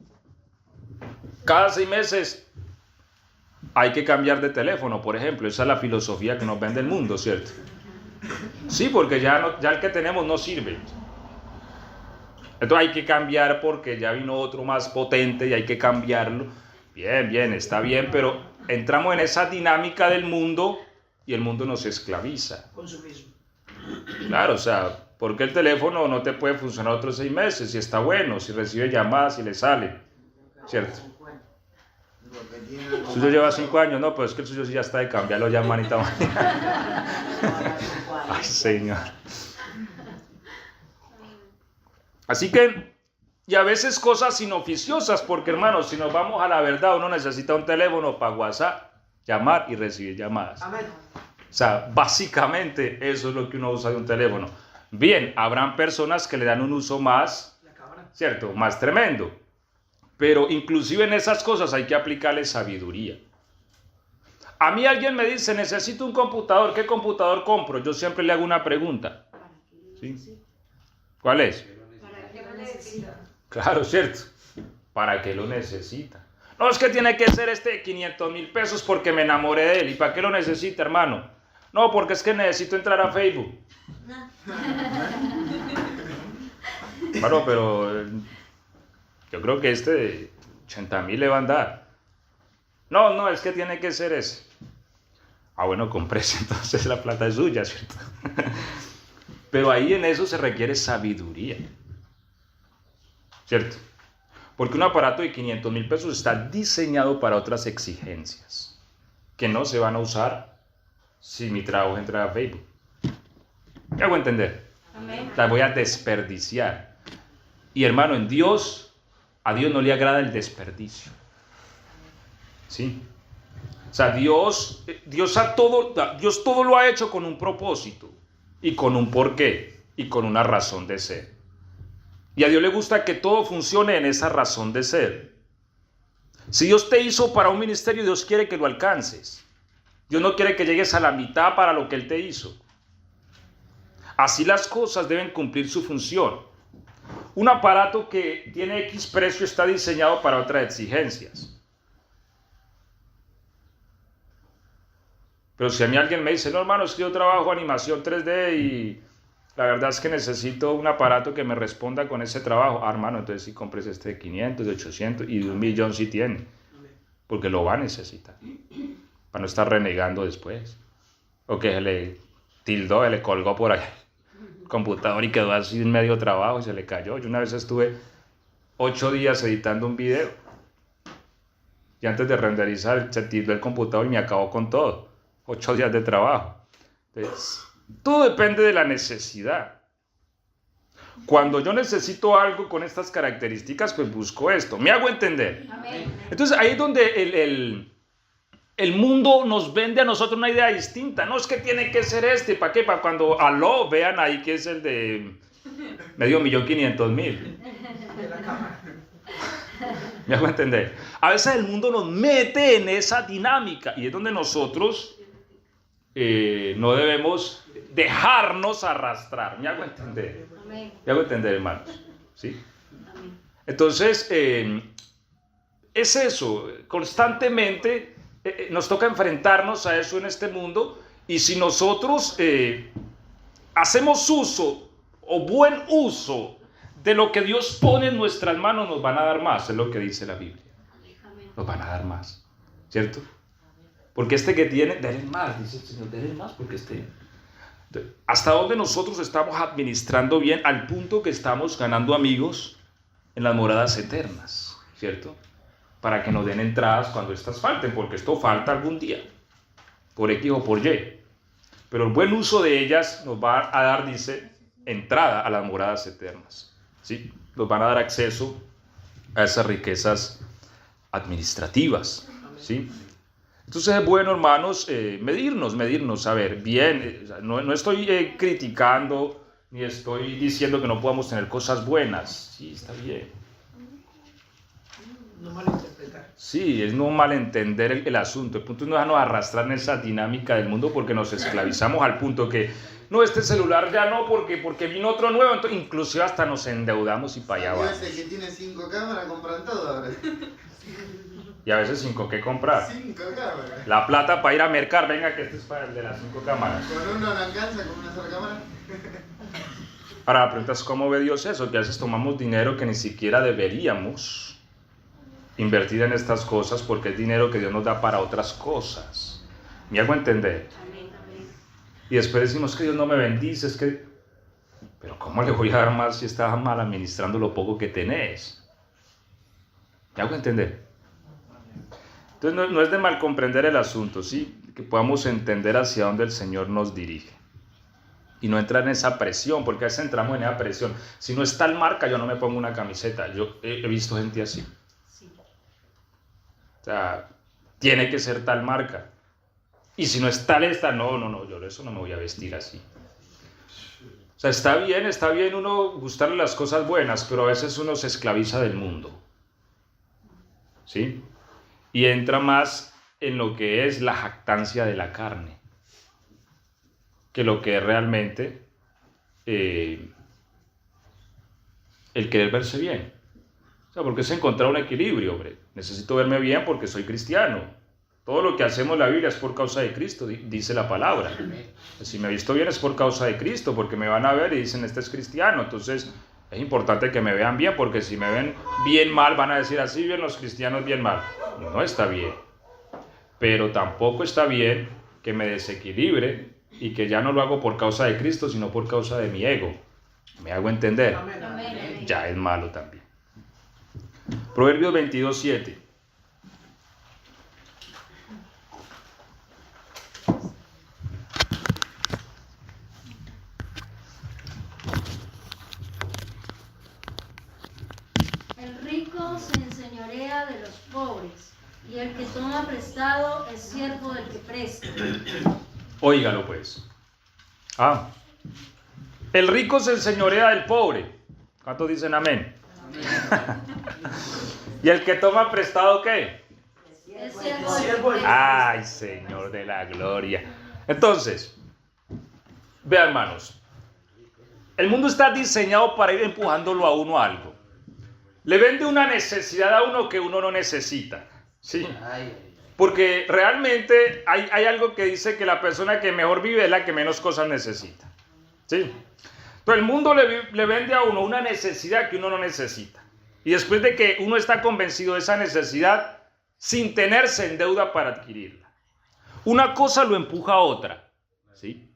cada 6 meses hay que cambiar de teléfono, por ejemplo. Esa es la filosofía que nos vende el mundo, ¿cierto? Sí, porque ya el que tenemos no sirve. Entonces hay que cambiar porque ya vino otro más potente y hay que cambiarlo. Bien, está bien, pero entramos en esa dinámica del mundo y el mundo nos esclaviza. Consumismo. Claro, o sea, porque el teléfono no te puede funcionar otros 6 meses, si está bueno, si recibe llamadas, si le sale, ¿cierto? El suyo lleva 5 años, no, pero es que el suyo sí ya está de cambiarlo ya manita. Ay, Señor. Así que, y a veces cosas inoficiosas, porque hermanos, si nos vamos a la verdad, uno necesita un teléfono para WhatsApp, llamar y recibir llamadas. Amén. O sea, básicamente eso es lo que uno usa de un teléfono. Bien, habrán personas que le dan un uso más, ¿cierto? Más tremendo. Pero inclusive en esas cosas hay que aplicarle sabiduría. A mí alguien me dice, necesito un computador, ¿qué computador compro? Yo siempre le hago una pregunta. ¿Sí? ¿Cuál es? ¿Para qué lo necesita? Claro, ¿cierto? ¿Para qué lo necesita? No, es que tiene que ser este de 500,000 pesos porque me enamoré de él. ¿Y para qué lo necesita, hermano? No, porque es que necesito entrar a Facebook. Claro, pero yo creo que este de 80,000 le van a dar. No, es que tiene que ser ese. Ah, bueno, compres, entonces la plata es suya, ¿cierto? Pero ahí en eso se requiere sabiduría, ¿cierto? Porque un aparato de 500,000 pesos está diseñado para otras exigencias que no se van a usar si mi trabajo entra a Facebook. ¿Me hago entender? Amén. La voy a desperdiciar. Y hermano, a Dios no le agrada el desperdicio. ¿Sí? O sea, Dios todo lo ha hecho con un propósito y con un porqué y con una razón de ser. Y a Dios le gusta que todo funcione en esa razón de ser. Si Dios te hizo para un ministerio, Dios quiere que lo alcances. Dios no quiere que llegues a la mitad para lo que Él te hizo. Así las cosas deben cumplir su función. Un aparato que tiene X precio está diseñado para otras exigencias. Pero si a mí alguien me dice, no hermano, es que yo trabajo animación 3D y la verdad es que necesito un aparato que me responda con ese trabajo. Ah, hermano, entonces sí compres este de 500, de 800 y de 1,000,000 sí tiene. Porque lo va a necesitar. Para no estar renegando después. O que se le tildó, se le colgó por allá el computador y quedó así en medio trabajo y se le cayó. Yo una vez estuve 8 días editando un video. Y antes de renderizar se tildó el computador y me acabó con todo. 8 días de trabajo. Entonces, todo depende de la necesidad. Cuando yo necesito algo con estas características, pues busco esto. ¿Me hago entender? Amén. Entonces ahí es donde el mundo nos vende a nosotros una idea distinta. No es que tiene que ser este. ¿Para qué? Para cuando aló, vean ahí que es el de 500,000. ¿Me hago entender? A veces el mundo nos mete en esa dinámica y es donde nosotros no debemos dejarnos arrastrar. ¿Me hago entender? Amén. ¿Me hago entender, hermanos? ¿Sí? Entonces, es eso, constantemente nos toca enfrentarnos a eso en este mundo, y si nosotros hacemos uso o buen uso de lo que Dios pone en nuestras manos, nos van a dar más, es lo que dice la Biblia. Nos van a dar más, ¿cierto? Porque este que tiene, denle más, dice el Señor, denle más, porque hasta donde nosotros estamos administrando bien, al punto que estamos ganando amigos en las moradas eternas, ¿cierto? Para que nos den entradas cuando estas falten, porque esto falta algún día, por X o por Y. Pero el buen uso de ellas nos va a dar, dice, entrada a las moradas eternas, ¿sí? Nos van a dar acceso a esas riquezas administrativas, ¿sí? Entonces es bueno, hermanos, medirnos, a ver, bien, no estoy criticando, ni estoy diciendo que no podamos tener cosas buenas, sí, está bien. No malinterpretar. Sí, es no malentender el asunto. El punto es no dejarnos arrastrar en esa dinámica del mundo, porque nos esclavizamos al punto que, no, este celular ya no, porque vino otro nuevo, entonces inclusive hasta nos endeudamos y para allá vamos. Ese que tiene 5 cámaras compran todo ahora. Y a veces sin con qué comprar. 5 cámaras. La plata para ir a mercar, venga que este es para el de las 5 cámaras. Con uno no alcanza, con una sola cámara. Ahora la pregunta es cómo ve Dios eso, que a veces tomamos dinero que ni siquiera deberíamos invertir en estas cosas, porque es dinero que Dios nos da para otras cosas. ¿Me hago entender? Y después decimos que Dios no me bendice, es que, pero ¿cómo le voy a dar más si estás mal administrando lo poco que tenés? ¿Me hago entender? Entonces no es de mal comprender el asunto, ¿sí? Que podamos entender hacia dónde el Señor nos dirige. Y no entrar en esa presión, porque a veces entramos en esa presión. Si no es tal marca, yo no me pongo una camiseta. Yo he visto gente así. O sea, tiene que ser tal marca. Y si no es tal esta, no, yo eso no me voy a vestir así. O sea, está bien uno gustarle las cosas buenas, pero a veces uno se esclaviza del mundo, ¿sí? Y entra más en lo que es la jactancia de la carne, que lo que es realmente el querer verse bien. O sea, porque es encontrar un equilibrio, hombre. Necesito verme bien porque soy cristiano. Todo lo que hacemos en la Biblia es por causa de Cristo, dice la palabra. Si me he visto bien es por causa de Cristo, porque me van a ver y dicen, este es cristiano. Entonces es importante que me vean bien, porque si me ven bien mal, van a decir, así bien los cristianos bien mal. No está bien. Pero tampoco está bien que me desequilibre y que ya no lo hago por causa de Cristo, sino por causa de mi ego. ¿Me hago entender? Amén. Ya es malo también. Proverbios 22:7. El rico se enseñorea de los pobres, y el que toma prestado es siervo del que presta. Óigalo pues. El rico se enseñorea del pobre. ¿Cuántos dicen amén? ¿Y el que toma prestado qué? Es siervo del que presta. Ay, Señor de la gloria. Entonces, vean, hermanos, el mundo está diseñado para ir empujándolo a uno a algo. Le vende una necesidad a uno que uno no necesita, ¿sí? Porque realmente hay algo que dice que la persona que mejor vive es la que menos cosas necesita, ¿sí? Entonces el mundo le vende a uno una necesidad que uno no necesita. Y después de que uno está convencido de esa necesidad, sin tenerse en deuda para adquirirla. Una cosa lo empuja a otra, ¿sí?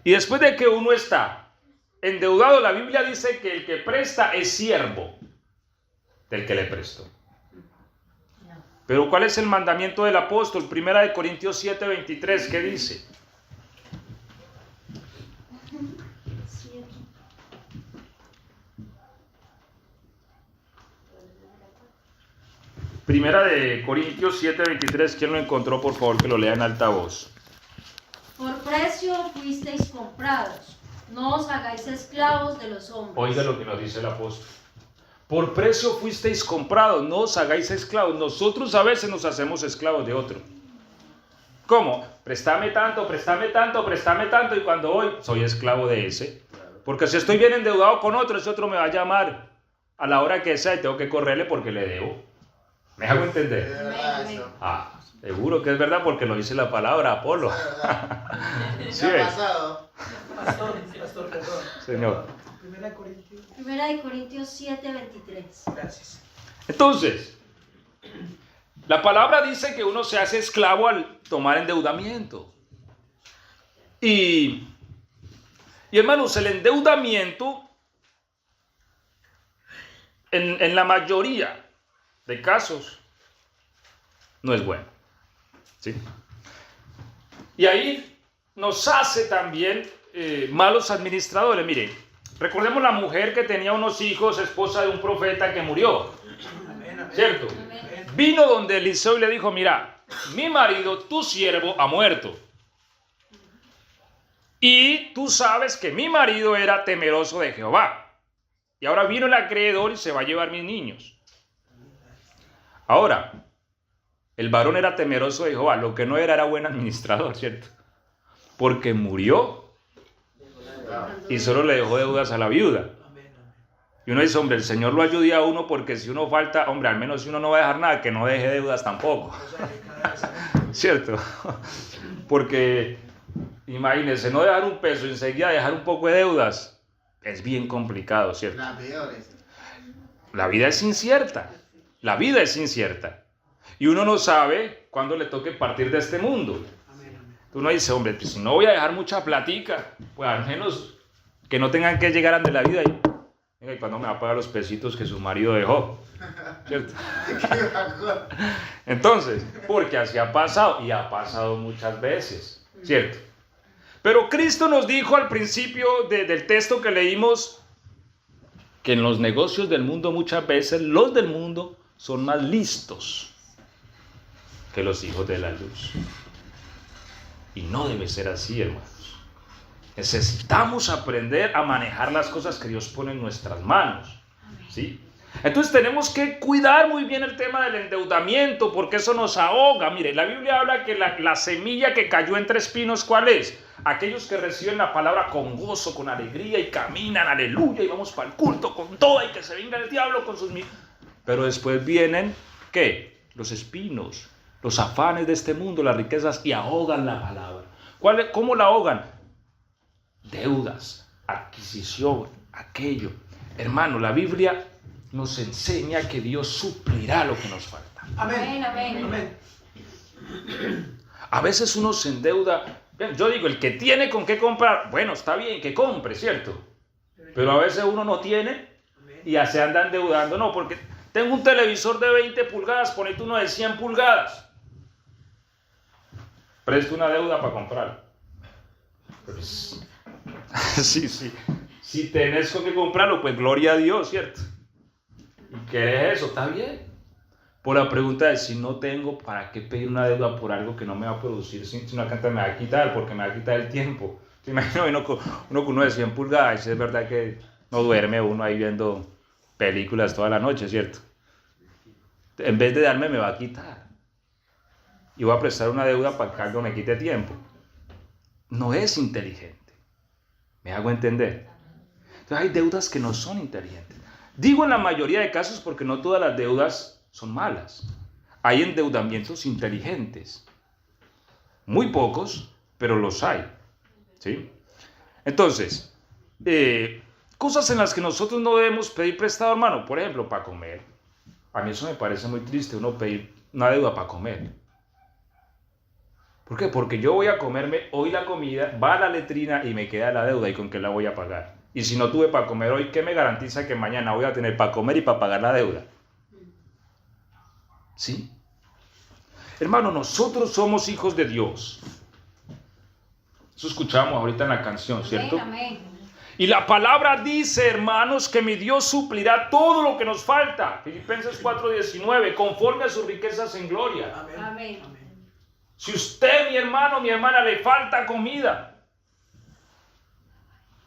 Y después de que uno está endeudado, la Biblia dice que el que presta es siervo del que le prestó. Pero ¿cuál es el mandamiento del apóstol? 1 Corintios 7:23, ¿qué dice? Primera de Corintios 7:23, ¿quién lo encontró? Por favor, que lo lea en alta voz. Por precio fuisteis comprados, no os hagáis esclavos de los hombres. Oiga lo que nos dice el apóstol. Por precio fuisteis comprados, no os hagáis esclavos. Nosotros a veces nos hacemos esclavos de otro. ¿Cómo? Préstame tanto, y cuando voy, soy esclavo de ese. Porque si estoy bien endeudado con otro, ese otro me va a llamar. a la hora que sea y tengo que correrle porque le debo. ¿Me hago Es entender? verdad eso. Ah, seguro que es verdad porque lo dice la palabra Apolo. ¿Sí Me ha ves? pasado. Pastor, perdón. Señor. Primera de Corintios. Primera de Corintios 7:23. Gracias. Entonces, la palabra dice que uno se hace esclavo al tomar endeudamiento. Y hermanos, el endeudamiento en la mayoría de casos no es bueno. ¿Sí? Y ahí nos hace también malos administradores. Mire, recordemos la mujer que tenía unos hijos, esposa de un profeta que murió. Amén, amén. ¿Cierto? Amén. Vino donde Eliseo y le dijo, mira, mi marido, tu siervo, ha muerto. Y tú sabes que mi marido era temeroso de Jehová. Y ahora vino el acreedor y se va a llevar mis niños. Ahora, el varón era temeroso de Jehová. Lo que no era buen administrador, ¿cierto? Porque murió y solo le dejó deudas a la viuda. Amén, amén. Y uno dice, hombre, el Señor lo ayude a uno porque si uno falta, hombre, al menos si uno no va a dejar nada, que no deje deudas tampoco. O sea, que cada vez, amén. ¿Cierto? Porque, imagínense, no dejar un peso y enseguida dejar un poco de deudas es bien complicado, ¿cierto? La peor es. La vida es incierta. La vida es incierta. Y uno no sabe cuándo le toque partir de este mundo. Amén, amén. Uno dice, hombre, pues si no voy a dejar mucha platica, pues al menos que no tengan que llegar ante la vida y, venga, ¿y cuándo me va a pagar los pesitos que su marido dejó? ¿Cierto? Qué bajón. Entonces, porque así ha pasado y ha pasado muchas veces, ¿cierto? Pero Cristo nos dijo al principio del texto que leímos que en los negocios del mundo muchas veces los del mundo son más listos que los hijos de la luz. Y no debe ser así, hermanos. Necesitamos aprender a manejar las cosas que Dios pone en nuestras manos, ¿sí? Entonces tenemos que cuidar muy bien el tema del endeudamiento porque eso nos ahoga. Mire, la Biblia habla que la semilla que cayó entre espinos, ¿cuál es? Aquellos que reciben la palabra con gozo, con alegría y caminan, aleluya, y vamos para el culto con toda y que se venga el diablo con sus... Pero después vienen, ¿qué? Los espinos, los afanes de este mundo, las riquezas y ahogan la palabra. ¿Cómo la ahogan? Deudas, adquisición, aquello. Hermano, la Biblia nos enseña que Dios suplirá lo que nos falta. Amén. Amén. Amén. A veces uno se endeuda. Yo digo, el que tiene con qué comprar, bueno, está bien que compre, ¿cierto? Pero a veces uno no tiene y ya se anda endeudando. No, porque tengo un televisor de 20 pulgadas, ponete uno de 100 pulgadas. Presto una deuda para comprar. Pues, sí. Si tenés con qué comprarlo, pues gloria a Dios, ¿cierto? ¿Y qué es eso? Está bien. Por la pregunta de si no tengo, ¿para qué pedir una deuda por algo que no me va a producir? Si una cantidad me va a quitar, porque me va a quitar el tiempo. ¿Se imagina uno con uno de 100 pulgadas? Es verdad que no duerme uno ahí viendo películas toda la noche, ¿cierto? En vez de darme, me va a quitar. Y voy a prestar una deuda para que algo me quite tiempo. No es inteligente. ¿Me hago entender? Entonces hay deudas que no son inteligentes. Digo en la mayoría de casos porque no todas las deudas son malas. Hay endeudamientos inteligentes. Muy pocos, pero los hay. ¿Sí? Entonces, cosas en las que nosotros no debemos pedir prestado, hermano. Por ejemplo, para comer. A mí eso me parece muy triste, uno pedir una deuda para comer. ¿Por qué? Porque yo voy a comerme hoy la comida, va a la letrina y me queda la deuda. ¿Y con qué la voy a pagar? Y si no tuve para comer hoy, ¿qué me garantiza que mañana voy a tener para comer y para pagar la deuda? ¿Sí? Hermano, nosotros somos hijos de Dios. Eso escuchamos ahorita en la canción, ¿cierto? Amén. Y la palabra dice, hermanos, que mi Dios suplirá todo lo que nos falta. Filipenses 4:19, conforme a sus riquezas en gloria. Amén. Amén. Amén. Si usted, mi hermano, mi hermana, le falta comida,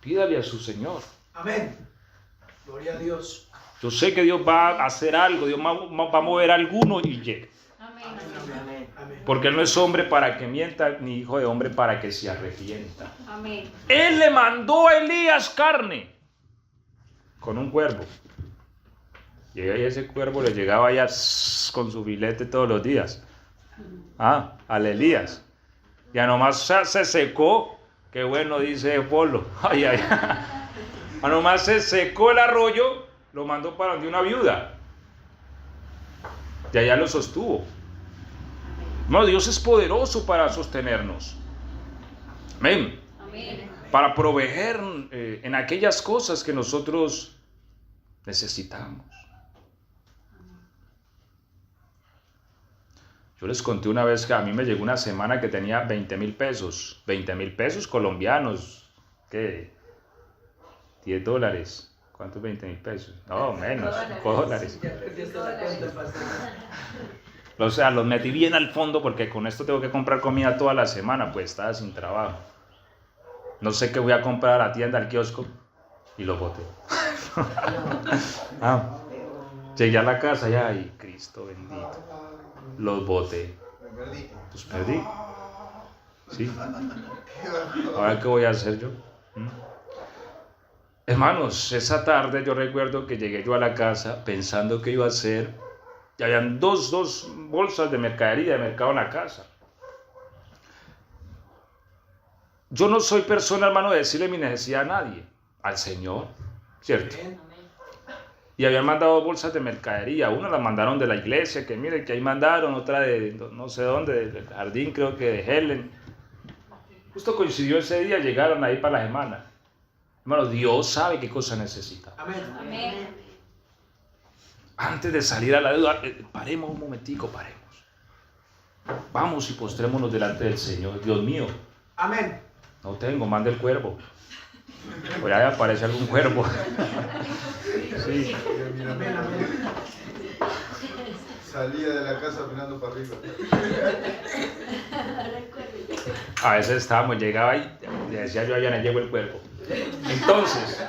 pídale a su Señor. Amén. Gloria a Dios. Yo sé que Dios va a hacer algo, Dios va a mover alguno y llegue. Amén. Amén. Amén. Porque Él no es hombre para que mienta, ni hijo de hombre para que se arrepienta. Amén. Él le mandó a Elías carne con un cuervo. Y ese cuervo le llegaba allá con su filete todos los días. Al Elías. Ya nomás se secó. Qué bueno, dice Polo. Ay, ay. Nomás se secó el arroyo, lo mandó para donde una viuda. Y allá lo sostuvo. No, Dios es poderoso para sostenernos. Amén. Amén. Para proveer en aquellas cosas que nosotros necesitamos. Yo les conté una vez que a mí me llegó una semana que tenía 20,000 pesos. 20,000 pesos colombianos. ¿Qué? 10 dólares. ¿Cuántos 20,000 pesos? No, menos. 5 dólares. O sea, los metí bien al fondo porque con esto tengo que comprar comida toda la semana, pues estaba sin trabajo. No sé qué voy a comprar a la tienda, al kiosco, y los boté. Llegué a la casa y ay, Cristo bendito. Los boté. Pues perdí. Sí. Ahora, ¿qué voy a hacer yo? Hermanos, esa tarde yo recuerdo que llegué yo a la casa pensando que iba a hacer. Y habían dos bolsas de mercadería, de mercado en la casa. Yo no soy persona, hermano, de decirle mi necesidad a nadie. Al Señor, ¿cierto? Y habían mandado bolsas de mercadería. Una la mandaron de la iglesia, que mire, que ahí mandaron. Otra de no sé dónde, del jardín, creo que de Helen. Justo coincidió ese día, llegaron ahí para la semana. Hermano, Dios sabe qué cosa necesita. Amén. Amén. Antes de salir a la deuda, paremos un momentico, paremos. Vamos y postrémonos delante del Señor. Dios mío. Amén. No tengo, manda el cuervo. O ya aparece algún cuervo. Sí. Mira, Amén, amén. salía de la casa mirando para arriba. A veces estábamos, llegaba y le decía yo a Diana, llegó el cuervo. Entonces,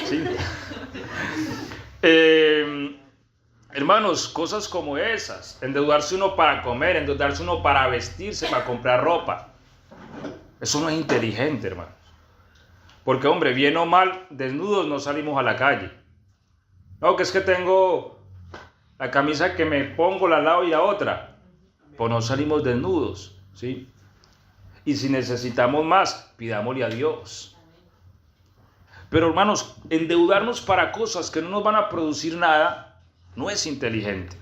sí. Hermanos, cosas como esas, endeudarse uno para comer, endeudarse uno para vestirse, para comprar ropa. Eso no es inteligente, hermanos. Porque, hombre, bien o mal, desnudos no salimos a la calle. No, que es que tengo la camisa que me pongo, la lavo y la otra. Pues no salimos desnudos, ¿sí? Y si necesitamos más, pidámosle a Dios. Pero, hermanos, endeudarnos para cosas que no nos van a producir nada no es inteligente.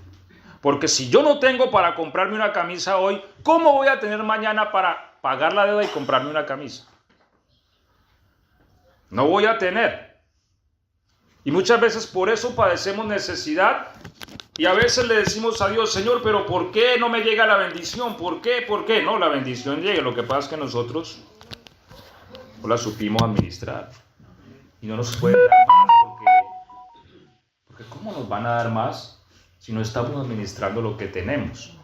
Porque si yo no tengo para comprarme una camisa hoy, ¿cómo voy a tener mañana para pagar la deuda y comprarme una camisa? No voy a tener. Y muchas veces por eso padecemos necesidad y a veces le decimos a Dios, Señor, pero ¿por qué no me llega la bendición? ¿Por qué? ¿Por qué? No, la bendición llega. Lo que pasa es que nosotros no la supimos administrar. Y no nos puede dar más porque ¿cómo nos van a dar más si no estamos administrando lo que tenemos?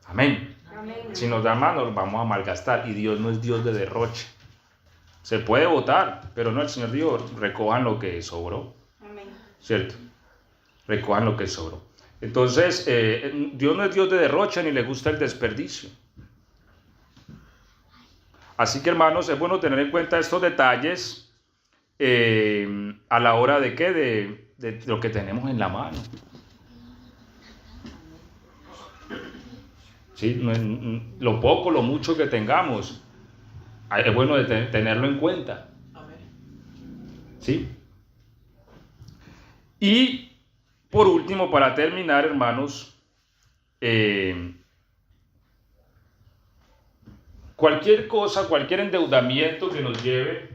Amén. Amén. Si nos dan más, nos vamos a malgastar. Y Dios no es Dios de derroche. Se puede votar, pero no, el Señor dijo, recojan lo que sobró. Amén. ¿Cierto? Recojan lo que sobró. Entonces, Dios no es Dios de derroche ni le gusta el desperdicio. Así que, hermanos, es bueno tener en cuenta estos detalles a la hora de ¿qué? De lo que tenemos en la mano. ¿Sí? Lo poco, lo mucho que tengamos, es bueno tenerlo en cuenta. ¿Sí? Y por último, para terminar, hermanos, cualquier cosa, cualquier endeudamiento que nos lleve,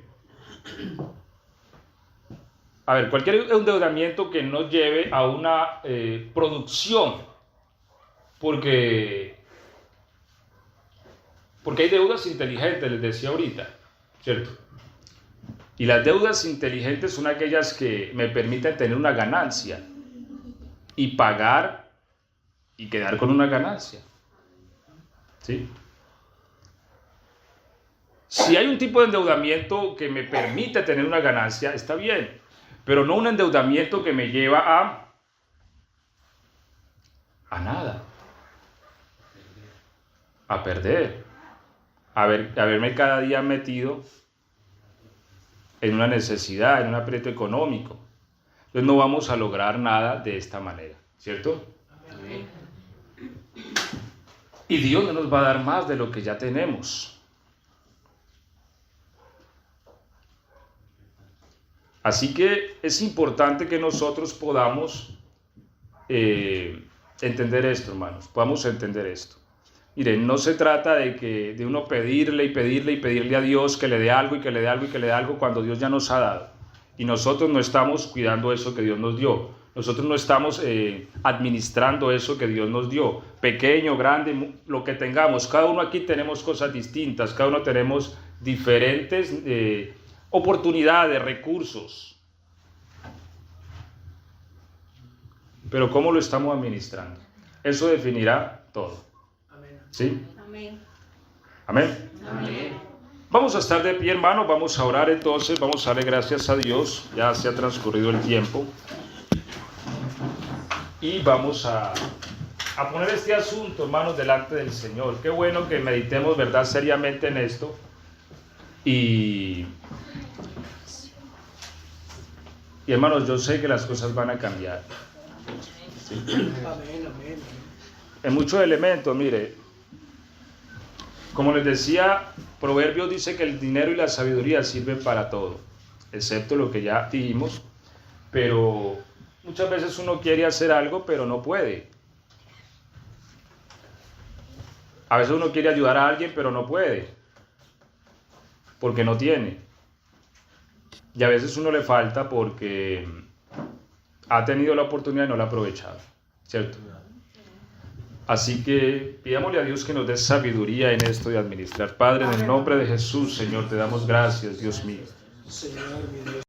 cualquier endeudamiento que nos lleve a una producción, porque hay deudas inteligentes, les decía ahorita, ¿cierto? Y las deudas inteligentes son aquellas que me permiten tener una ganancia y pagar y quedar con una ganancia, ¿sí? Si hay un tipo de endeudamiento que me permite tener una ganancia, está bien, pero no un endeudamiento que me lleva a nada, a perder, a verme cada día metido en una necesidad, en un aprieto económico. Entonces no vamos a lograr nada de esta manera, ¿cierto? Y Dios no nos va a dar más de lo que ya tenemos. Así que es importante que nosotros podamos entender esto, hermanos, podamos entender esto. Miren, no se trata de uno pedirle y pedirle y pedirle a Dios que le dé algo y que le dé algo y que le dé algo cuando Dios ya nos ha dado. Y nosotros no estamos cuidando eso que Dios nos dio. Nosotros no estamos administrando eso que Dios nos dio. Pequeño, grande, lo que tengamos. Cada uno aquí tenemos cosas distintas. Cada uno tenemos diferentes oportunidades, recursos. Pero ¿cómo lo estamos administrando? Eso definirá todo. ¿Sí? Amén. Amén. Amén. Vamos a estar de pie, hermano. Vamos a orar entonces. Vamos a darle gracias a Dios. Ya se ha transcurrido el tiempo. Y vamos a poner este asunto, hermanos, delante del Señor. Qué bueno que meditemos, ¿verdad?, seriamente en esto. Y hermanos, yo sé que las cosas van a cambiar. ¿Sí? En muchos elementos, mire, como les decía, Proverbios dice que el dinero y la sabiduría sirven para todo, excepto lo que ya dijimos, pero muchas veces uno quiere hacer algo, pero no puede. A veces uno quiere ayudar a alguien, pero no puede, porque no tiene. Y a veces uno le falta porque ha tenido la oportunidad y no la ha aprovechado, ¿cierto? Así que pidámosle a Dios que nos dé sabiduría en esto de administrar. Padre, en el nombre de Jesús, Señor, te damos gracias, Dios mío. Señor, mi Dios.